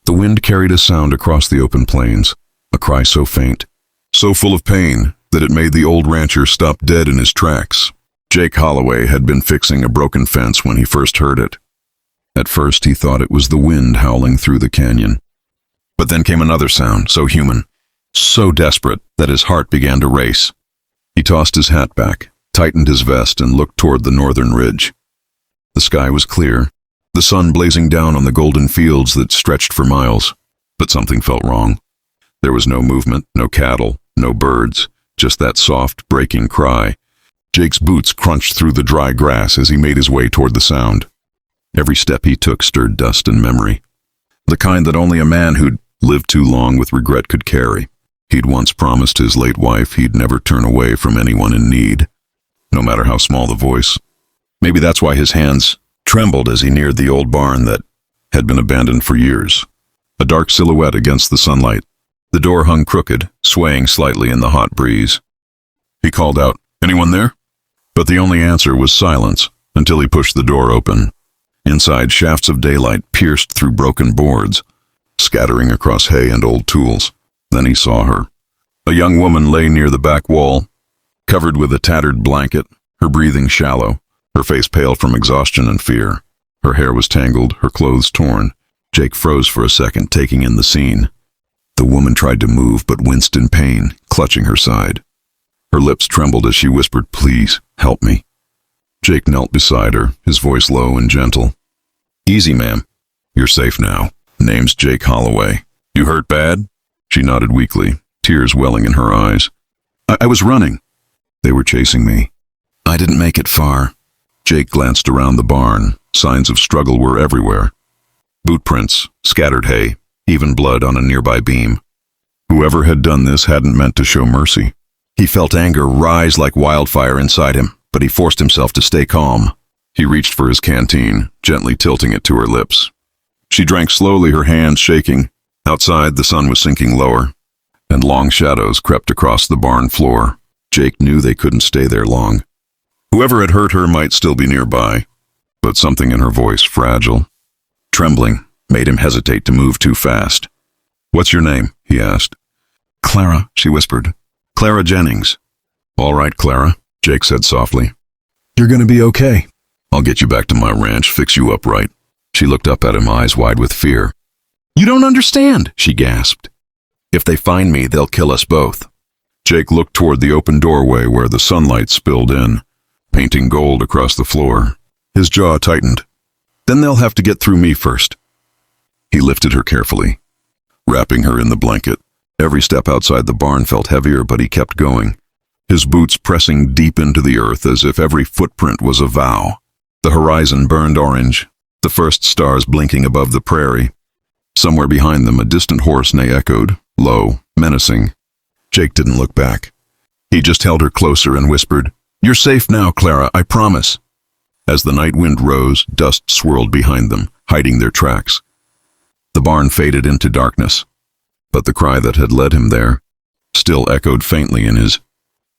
The wind carried a sound across the open plains, a cry so faint, so full of pain, that it made the old rancher stop dead in his tracks. Jake Holloway had been fixing a broken fence when he first heard it. At first he thought it was the wind howling through the canyon. But then came another sound, so human, so desperate that his heart began to race. He tossed his hat back, tightened his vest, and looked toward the northern ridge. The sky was clear, the sun blazing down on the golden fields that stretched for miles. But something felt wrong. There was no movement, no cattle, no birds, just that soft, breaking cry. Jake's boots crunched through the dry grass as he made his way toward the sound. Every step he took stirred dust and memory, the kind that only a man who'd lived too long with regret could carry. He'd once promised his late wife he'd never turn away from anyone in need, no matter how small the voice. Maybe that's why his hands trembled as he neared the old barn that had been abandoned for years. A dark silhouette against the sunlight. The door hung crooked, swaying slightly in the hot breeze. He called out, "Anyone there?" But the only answer was silence, until he pushed the door open. Inside, shafts of daylight pierced through broken boards, scattering across hay and old tools. Then he saw her. A young woman lay near the back wall, covered with a tattered blanket, her breathing shallow, her face pale from exhaustion and fear. Her hair was tangled, her clothes torn. Jake froze for a second, taking in the scene. The woman tried to move, but winced in pain, clutching her side. Her lips trembled as she whispered, "Please, help me." Jake knelt beside her, his voice low and gentle. "Easy, ma'am. You're safe now. Name's Jake Holloway. You hurt bad?" She nodded weakly, tears welling in her eyes. I was running. They were chasing me. I didn't make it far." Jake glanced around the barn. Signs of struggle were everywhere. Boot prints, scattered hay, even blood on a nearby beam. Whoever had done this hadn't meant to show mercy. He felt anger rise like wildfire inside him, but he forced himself to stay calm. He reached for his canteen, gently tilting it to her lips. She drank slowly, her hands shaking. Outside, the sun was sinking lower, and long shadows crept across the barn floor. Jake knew they couldn't stay there long. Whoever had hurt her might still be nearby, but something in her voice, fragile, trembling, made him hesitate to move too fast. "What's your name?" he asked. "Clara," she whispered. "Clara Jennings." "All right, Clara," Jake said softly. "You're gonna be okay. I'll get you back to my ranch, fix you up right." She looked up at him, eyes wide with fear. "You don't understand," she gasped. "If they find me, they'll kill us both." Jake looked toward the open doorway where the sunlight spilled in, painting gold across the floor. His jaw tightened. "Then they'll have to get through me first." He lifted her carefully, wrapping her in the blanket. Every step outside the barn felt heavier, but he kept going, his boots pressing deep into the earth as if every footprint was a vow. The horizon burned orange, the first stars blinking above the prairie. Somewhere behind them, a distant horse neigh echoed, low, menacing. Jake didn't look back. He just held her closer and whispered, "You're safe now, Clara, I promise." As the night wind rose, dust swirled behind them, hiding their tracks. The barn faded into darkness, but the cry that had led him there still echoed faintly in his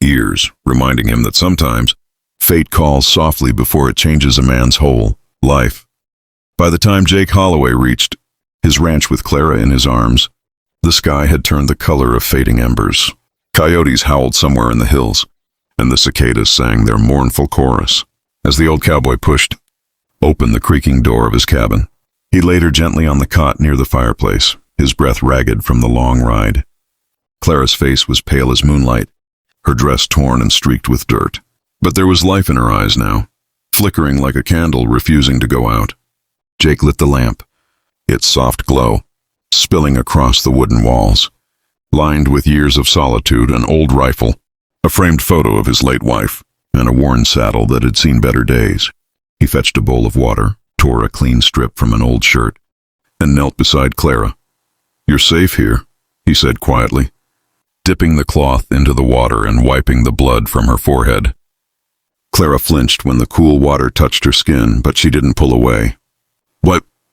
ears, reminding him that sometimes fate calls softly before it changes a man's whole life. By the time Jake Holloway reached his ranch with Clara in his arms, the sky had turned the color of fading embers. Coyotes howled somewhere in the hills, and the cicadas sang their mournful chorus. As the old cowboy pushed open the creaking door of his cabin, he laid her gently on the cot near the fireplace, his breath ragged from the long ride. Clara's face was pale as moonlight, her dress torn and streaked with dirt. But there was life in her eyes now, flickering like a candle refusing to go out. Jake lit the lamp, its soft glow spilling across the wooden walls. Lined with years of solitude, an old rifle, a framed photo of his late wife, and a worn saddle that had seen better days. He fetched a bowl of water, tore a clean strip from an old shirt, and knelt beside Clara. "You're safe here," he said quietly, dipping the cloth into the water and wiping the blood from her forehead. Clara flinched when the cool water touched her skin, but she didn't pull away.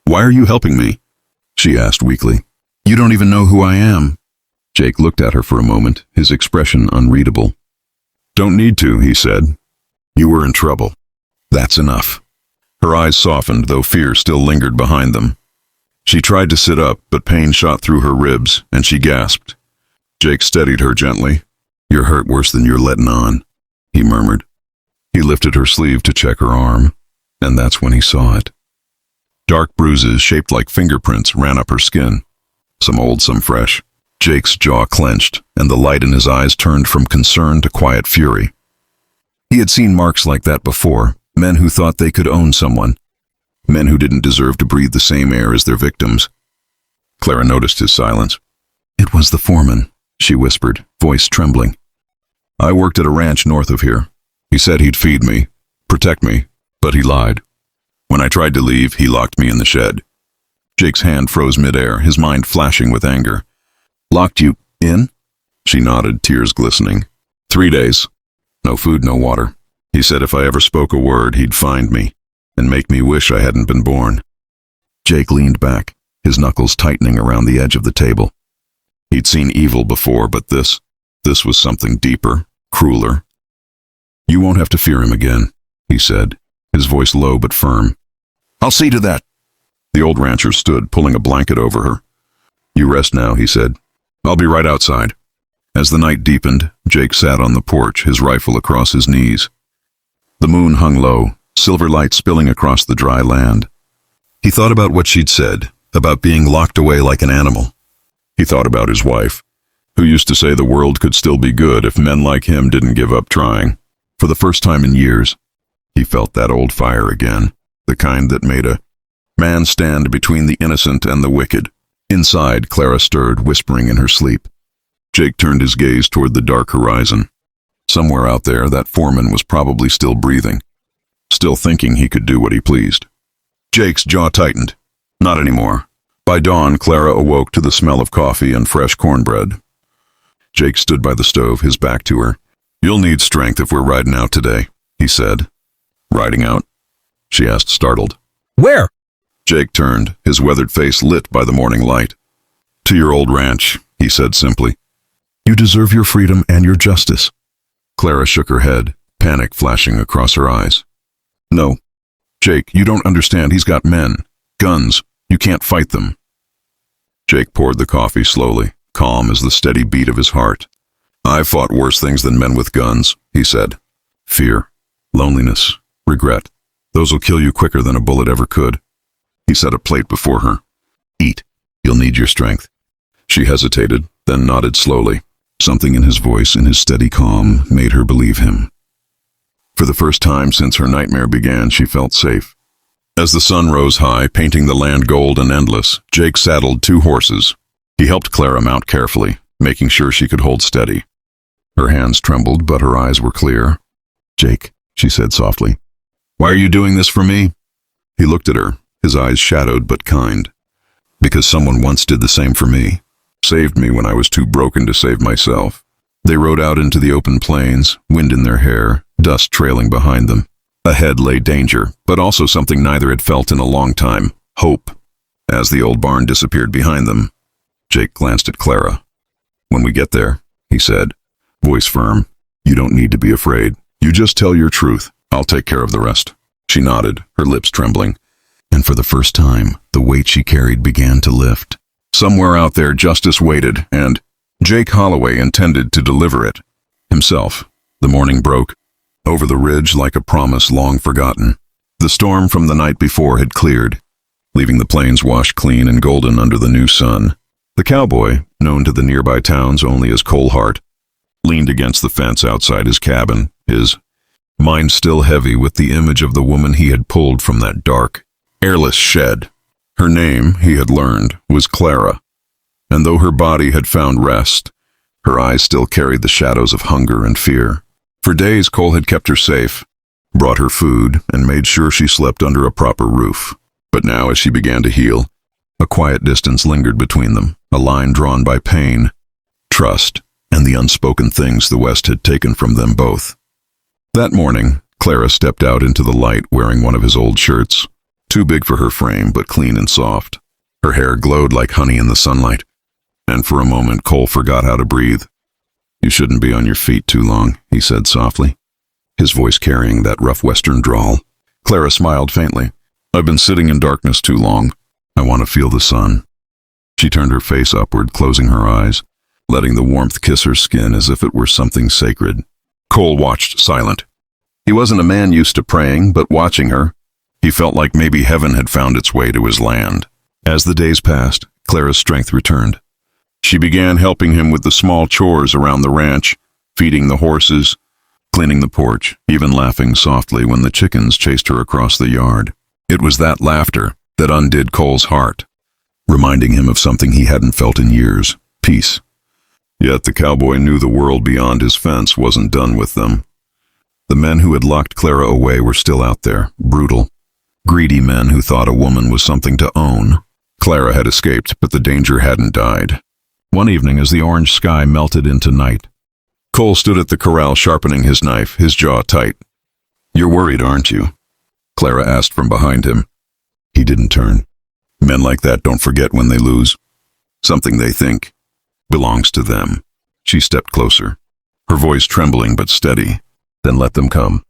Why are you helping me?" she asked weakly. "You don't even know who I am." Jake looked at her for a moment, his expression unreadable. "Don't need to," he said. "You were in trouble. That's enough." Her eyes softened, though fear still lingered behind them. She tried to sit up, but pain shot through her ribs, and she gasped. Jake steadied her gently. "You're hurt worse than you're letting on," he murmured. He lifted her sleeve to check her arm, and that's when he saw it. Dark bruises shaped like fingerprints ran up her skin. Some old, some fresh. Jake's jaw clenched, and the light in his eyes turned from concern to quiet fury. He had seen marks like that before, men who thought they could own someone. Men who didn't deserve to breathe the same air as their victims. Clara noticed his silence. "It was the foreman," she whispered, voice trembling. "I worked at a ranch north of here. He said he'd feed me, protect me, but he lied. When I tried to leave, he locked me in the shed." Jake's hand froze midair, his mind flashing with anger. "Locked you in?" She nodded, tears glistening. 3 days. No food, no water. He said if I ever spoke a word, he'd find me and make me wish I hadn't been born." Jake leaned back, his knuckles tightening around the edge of the table. He'd seen evil before, but this was something deeper, crueler. "You won't have to fear him again," he said, his voice low but firm. "I'll see to that." The old rancher stood, pulling a blanket over her. "You rest now," he said. "I'll be right outside." As the night deepened, Jake sat on the porch, his rifle across his knees. The moon hung low, silver light spilling across the dry land. He thought about what she'd said, about being locked away like an animal. He thought about his wife, who used to say the world could still be good if men like him didn't give up trying. For the first time in years, he felt that old fire again, the kind that made a man stand between the innocent and the wicked. Inside, Clara stirred, whispering in her sleep. Jake turned his gaze toward the dark horizon. Somewhere out there, that foreman was probably still breathing, still thinking he could do what he pleased. Jake's jaw tightened. Not anymore. By dawn, Clara awoke to the smell of coffee and fresh cornbread. Jake stood by the stove, his back to her. "You'll need strength if we're riding out today," he said. "Riding out?" she asked, startled. "Where?" Jake turned, his weathered face lit by the morning light. "To your old ranch," he said simply. "You deserve your freedom and your justice." Clara shook her head, panic flashing across her eyes. "No. Jake, you don't understand. He's got men. Guns. You can't fight them." Jake poured the coffee slowly, calm as the steady beat of his heart. "I've fought worse things than men with guns," he said. "Fear, loneliness, regret. Those'll kill you quicker than a bullet ever could." He set a plate before her. "Eat. You'll need your strength." She hesitated, then nodded slowly. Something in his voice, in his steady calm, made her believe him. For the first time since her nightmare began, she felt safe. As the sun rose high, painting the land gold and endless, Jake saddled 2 horses. He helped Clara mount carefully, making sure she could hold steady. Her hands trembled, but her eyes were clear. "Jake," she said softly, "why are you doing this for me?" He looked at her, his eyes shadowed but kind. "Because someone once did the same for me. Saved me when I was too broken to save myself." They rode out into the open plains, wind in their hair, dust trailing behind them. Ahead lay danger, but also something neither had felt in a long time, hope. As the old barn disappeared behind them, Jake glanced at Clara. "When we get there," he said, voice firm, "you don't need to be afraid. You just tell your truth. I'll take care of the rest." She nodded, her lips trembling. And for the first time, the weight she carried began to lift. Somewhere out there, justice waited, and Jake Holloway intended to deliver it. Himself. The morning broke. Over the ridge like a promise long forgotten. The storm from the night before had cleared, leaving the plains washed clean and golden under the new sun. The cowboy, known to the nearby towns only as Coalheart, leaned against the fence outside his cabin, his mind still heavy with the image of the woman he had pulled from that dark, airless shed. Her name, he had learned, was Clara, and though her body had found rest, her eyes still carried the shadows of hunger and fear. For days, Cole had kept her safe, brought her food, and made sure she slept under a proper roof. But now, as she began to heal, a quiet distance lingered between them, a line drawn by pain, trust, and the unspoken things the West had taken from them both. That morning, Clara stepped out into the light wearing one of his old shirts, too big for her frame but clean and soft. Her hair glowed like honey in the sunlight, and for a moment Cole forgot how to breathe. "You shouldn't be on your feet too long," he said softly, his voice carrying that rough western drawl. Clara smiled faintly. "I've been sitting in darkness too long." I want to feel the sun. She turned her face upward, closing her eyes, letting the warmth kiss her skin as if it were something sacred. Cole watched, silent. He wasn't a man used to praying, but watching her, he felt like maybe heaven had found its way to his land. As the days passed, Clara's strength returned. She began helping him with the small chores around the ranch, feeding the horses, cleaning the porch, even laughing softly when the chickens chased her across the yard. It was that laughter that undid Cole's heart, reminding him of something he hadn't felt in years, peace. Yet the cowboy knew the world beyond his fence wasn't done with them. The men who had locked Clara away were still out there, brutal, greedy men who thought a woman was something to own. Clara had escaped, but the danger hadn't died. One evening, as the orange sky melted into night, Cole stood at the corral sharpening his knife, his jaw tight. "You're worried, aren't you?" Clara asked from behind him. He didn't turn. Men like that don't forget when they lose. Something they think belongs to them. She stepped closer, her voice trembling but steady. "Then let them come.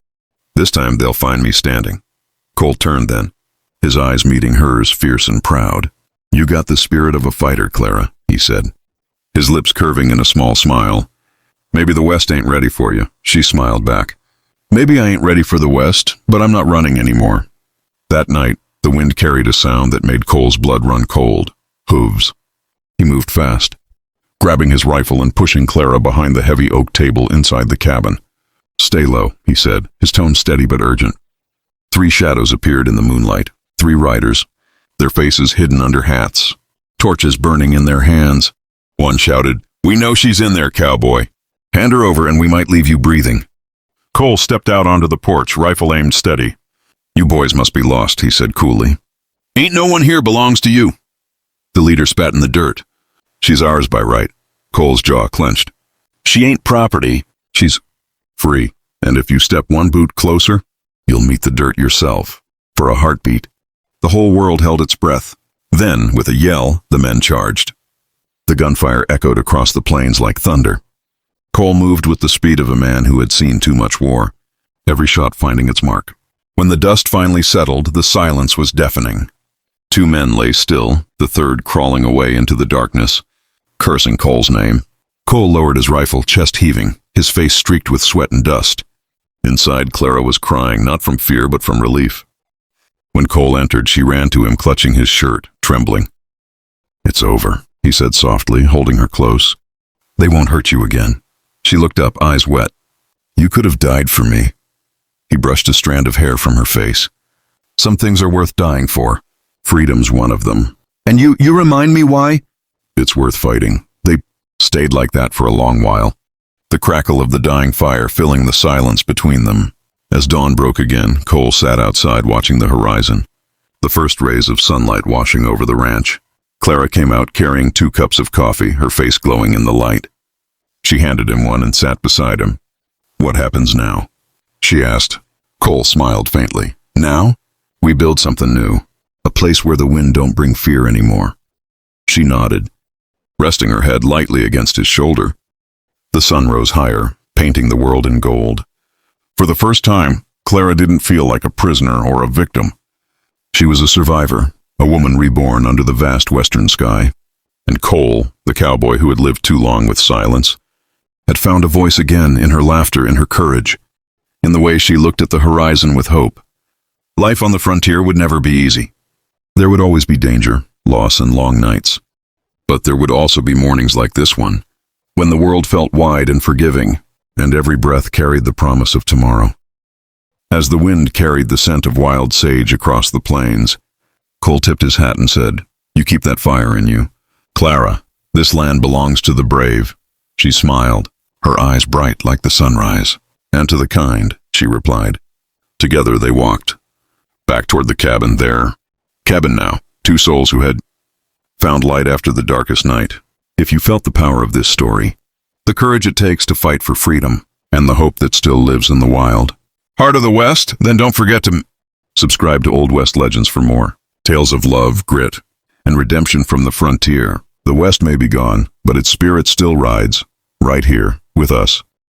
This time they'll find me standing." Cole turned then, his eyes meeting hers, fierce and proud. "You got the spirit of a fighter, Clara," he said, his lips curving in a small smile. "Maybe the West ain't ready for you," she smiled back. "Maybe I ain't ready for the West, but I'm not running anymore." That night, the wind carried a sound that made Cole's blood run cold. Hooves. He moved fast, grabbing his rifle and pushing Clara behind the heavy oak table inside the cabin. "Stay low," he said, his tone steady but urgent. 3 shadows appeared in the moonlight, 3 riders, their faces hidden under hats, torches burning in their hands. One shouted, "We know she's in there, cowboy. Hand her over and we might leave you breathing." Cole stepped out onto the porch, rifle aimed steady. "You boys must be lost," he said coolly. "Ain't no one here belongs to you." The leader spat in the dirt. "She's ours by right." Cole's jaw clenched. "She ain't property. She's free. And if you step one boot closer, you'll meet the dirt yourself." For a heartbeat, the whole world held its breath. Then, with a yell, the men charged. The gunfire echoed across the plains like thunder. Cole moved with the speed of a man who had seen too much war, every shot finding its mark. When the dust finally settled, the silence was deafening. 2 men lay still, the third crawling away into the darkness, cursing Cole's name. Cole lowered his rifle, chest heaving, his face streaked with sweat and dust. Inside, Clara was crying, not from fear but from relief. When Cole entered, she ran to him, clutching his shirt, trembling. "It's over," he said softly, holding her close. "They won't hurt you again." She looked up, eyes wet. "You could have died for me." He brushed a strand of hair from her face. "Some things are worth dying for. Freedom's one of them." "And you remind me why?" "It's worth fighting." They stayed like that for a long while, the crackle of the dying fire filling the silence between them. As dawn broke again, Cole sat outside watching the horizon, the first rays of sunlight washing over the ranch. Clara came out carrying 2 cups of coffee, her face glowing in the light. She handed him one and sat beside him. "What happens now?" she asked. Cole smiled faintly. "Now? We build something new, a place where the wind don't bring fear anymore." She nodded, resting her head lightly against his shoulder. The sun rose higher, painting the world in gold. For the first time, Clara didn't feel like a prisoner or a victim. She was a survivor, a woman reborn under the vast western sky. And Cole, the cowboy who had lived too long with silence, had found a voice again in her laughter, in her courage, in the way she looked at the horizon with hope. Life on the frontier would never be easy. There would always be danger, loss, and long nights. But there would also be mornings like this one, when the world felt wide and forgiving, and every breath carried the promise of tomorrow. As the wind carried the scent of wild sage across the plains, Cole tipped his hat and said, "You keep that fire in you. Clara, this land belongs to the brave." She smiled, her eyes bright like the sunrise. "And to the kind," she replied. Together they walked, back toward the cabin, their cabin now, 2 souls who had found light after the darkest night. If you felt the power of this story, the courage it takes to fight for freedom, and the hope that still lives in the wild. Heart of the West? Then don't forget to subscribe to Old West Legends for more. Tales of love, grit, and redemption from the frontier. The West may be gone, but its spirit still rides, right here, with us.